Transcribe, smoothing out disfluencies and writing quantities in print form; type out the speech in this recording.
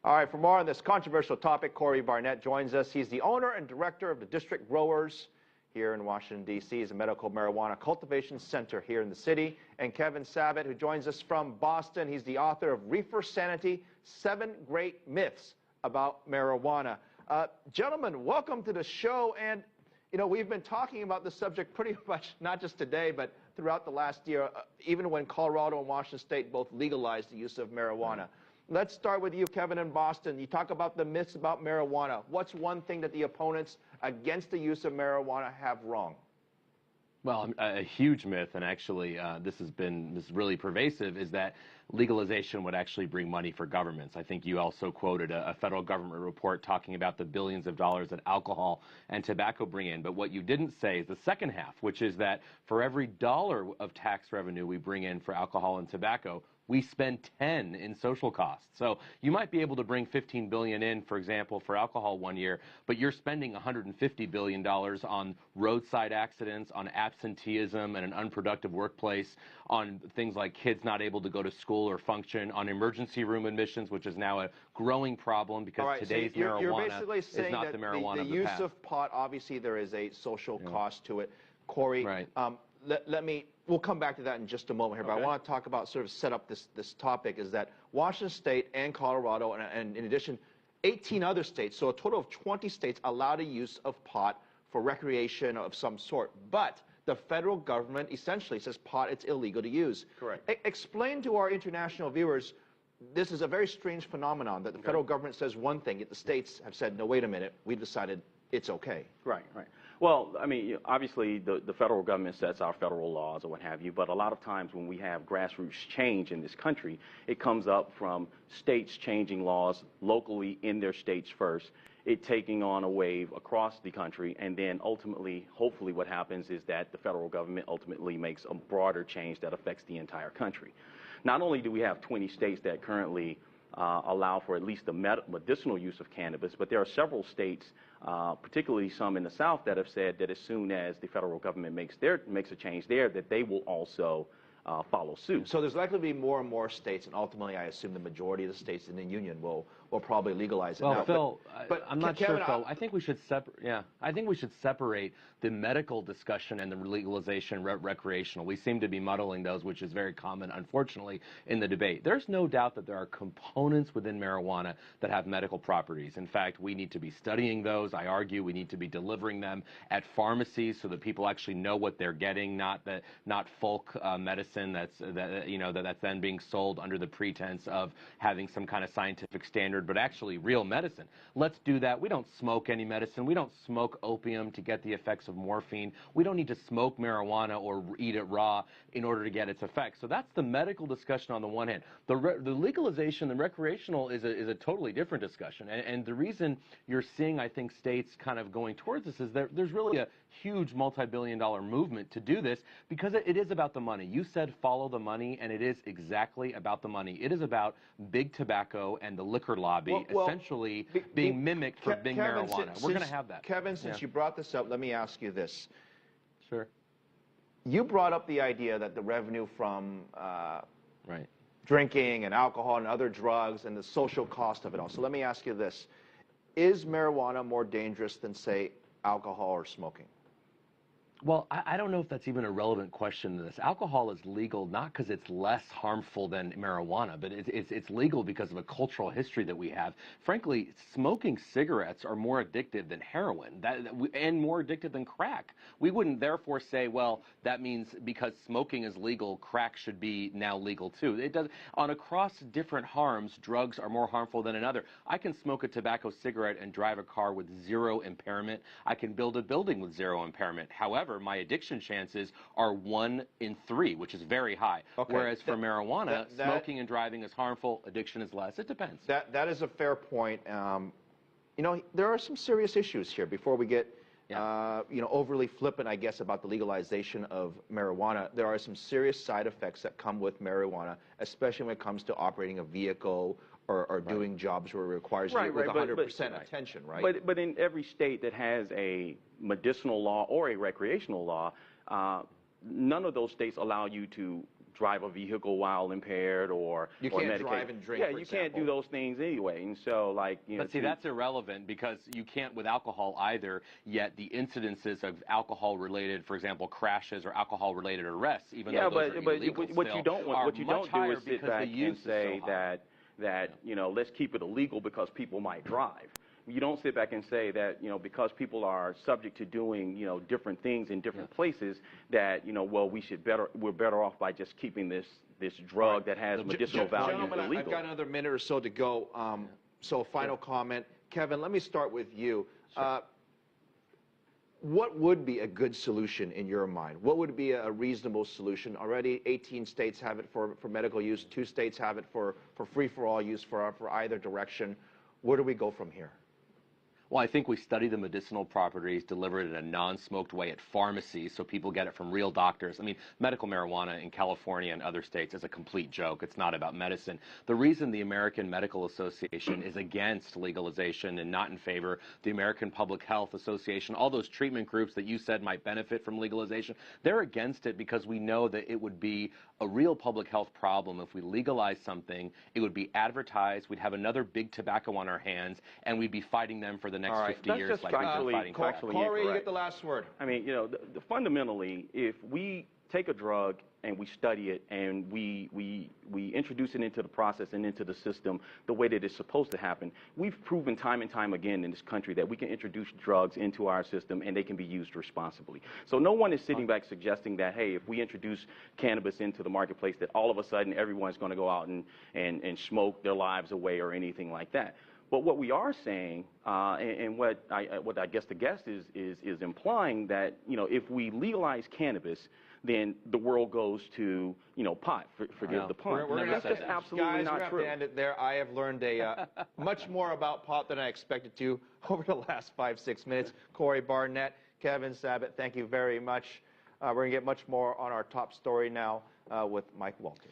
All right, for more on this controversial topic, Corey Barnett joins us. He's the owner and director of the District Growers here in Washington, D.C. He's a medical marijuana cultivation center here in the city. And Kevin Sabat, who joins us from Boston. He's the author of Reefer Sanity, 7 Great Myths About Marijuana. Gentlemen, welcome to the show. And, you know, we've been talking about this subject pretty much not just today, but throughout the last year, even when Colorado and Washington State both legalized the use of marijuana. Let's start with you, Kevin, in Boston. You talk about the myths about marijuana. What's one thing that the opponents against the use of marijuana have wrong? Well, a huge myth, and actually this is really pervasive, is that legalization would actually bring money for governments. I think you also quoted a federal government report talking about the billions of dollars that alcohol and tobacco bring in. But what you didn't say is the second half, which is that for every dollar of tax revenue we bring in for alcohol and tobacco, we spend 10 in social costs. So you might be able to bring 15 billion in, for example, for alcohol one year, but you're spending $150 billion on roadside accidents, on absenteeism and an unproductive workplace, on things like kids not able to go to school or function, on emergency room admissions, which is now a growing problem because today's marijuana is not the marijuana of the past. The use of pot, obviously there is a social cost to it. Corey, right. We'll come back to that in just a moment here, but I want to talk about, sort of set up this topic, is that Washington State and Colorado, and in addition, 18 other states, so a total of 20 states allow the use of pot for recreation of some sort. But the federal government essentially says pot, it's illegal to use. Correct. Explain to our international viewers, this is a very strange phenomenon that the federal government says one thing, yet the states have said, no, wait a minute, we decided it's okay. Right, right. Well, I mean, obviously the federal government sets our federal laws or what have you, but a lot of times when we have grassroots change in this country, it comes up from states changing laws locally in their states first, it taking on a wave across the country, and then ultimately, hopefully what happens is that the federal government ultimately makes a broader change that affects the entire country. Not only do we have 20 states that currently allow for at least the medicinal use of cannabis, but there are several states, particularly some in the South, that have said that as soon as the federal government makes a change there, that they will also follow suit. So there's likely to be more and more states, and ultimately I assume the majority of the states in the union will probably legalize it now. Well, Phil, but I'm not sure, Phil. I think we should separate the medical discussion and the legalization recreational. We seem to be muddling those, which is very common, unfortunately, in the debate. There's no doubt that there are components within marijuana that have medical properties. In fact, we need to be studying those. I argue we need to be delivering them at pharmacies so that people actually know what they're getting, not folk medicine that's then being sold under the pretense of having some kind of scientific standard, but actually real medicine. Let's do that. We don't smoke any medicine. We don't smoke opium to get the effects of morphine. We don't need to smoke marijuana or eat it raw in order to get its effects. So that's the medical discussion on the one hand. The legalization, the recreational is a totally different discussion. And the reason you're seeing, I think, states kind of going towards this is that there's really a huge multi-billion-dollar movement to do this because it is about the money. You said follow the money, and it is exactly about the money. It is about big tobacco and the liquor lobby essentially being mimicked for big marijuana. We're going to have that. Kevin, since you brought this up, let me ask you this. Sure. You brought up the idea that the revenue from drinking and alcohol and other drugs and the social cost of it all. So let me ask you this. Is marijuana more dangerous than, say, alcohol or smoking? Well, I don't know if that's even a relevant question to this. Alcohol is legal not because it's less harmful than marijuana, but it's legal because of a cultural history that we have. Frankly, smoking cigarettes are more addictive than heroin and more addictive than crack. We wouldn't therefore say, well, that means because smoking is legal, crack should be now legal too. It does. Across different harms, drugs are more harmful than another. I can smoke a tobacco cigarette and drive a car with zero impairment. I can build a building with zero impairment. However, my addiction chances are 1 in 3, which is very high. Okay. Whereas for marijuana, smoking and driving is harmful, addiction is less. It depends. That is a fair point. You know, there are some serious issues here before we get overly flippant, I guess, about the legalization of marijuana. There are some serious side effects that come with marijuana, especially when it comes to operating a vehicle or doing jobs where it requires you with 100% attention, right? But in every state that has a medicinal law or a recreational law, none of those states allow you to drive a vehicle while impaired or You or can't medicate. drive and drink, Yeah, for you can't do example. those things anyway. And so, like, you know, But see, that's irrelevant because you can't with alcohol either, yet the incidences of alcohol-related, for example, crashes or alcohol-related arrests, even yeah, though those are illegal what you still, don't want, are what you much don't do higher is sit because back the use and is so say high. that you know, let's keep it illegal because people might drive. You don't sit back and say that, you know, because people are subject to doing, you know, different things in different places, that, you know, well, we're better off by just keeping this drug that has medicinal value Gentlemen, I've illegal. got another minute or so to go. So final comment. Kevin, let me start with you. What would be a good solution in your mind? What would be a reasonable solution? Already 18 states have it for medical use. 2 states have it for free-for-all use for either direction. Where do we go from here? Well, I think we study the medicinal properties, deliver it in a non-smoked way at pharmacies so people get it from real doctors. I mean, medical marijuana in California and other states is a complete joke. It's not about medicine. The reason the American Medical Association is against legalization and not in favor, the American Public Health Association, all those treatment groups that you said might benefit from legalization, they're against it because we know that it would be a real public health problem if we legalize something. It would be advertised. We'd have another big tobacco on our hands, and we'd be fighting them for the next 50 That's years just like we've been fighting factually Corey, you incorrect. get the last word. I mean, you know, fundamentally, if we take a drug and we study it and we introduce it into the process and into the system the way that it's supposed to happen, we've proven time and time again in this country that we can introduce drugs into our system and they can be used responsibly. So no one is sitting back suggesting that, hey, if we introduce cannabis into the marketplace, that all of a sudden everyone's going to go out and smoke their lives away or anything like that. But what we are saying, and what I guess the guest is implying, that, you know, if we legalize cannabis, then the world goes to, you know, pot. Forgive the pun. We're gonna That's have just to, absolutely guys, we're not gonna true. have to end it there. I have learned much more about pot than I expected to over the last 5-6 minutes. Corey Barnett, Kevin Sabet, thank you very much. We're gonna get much more on our top story now with Mike Walter.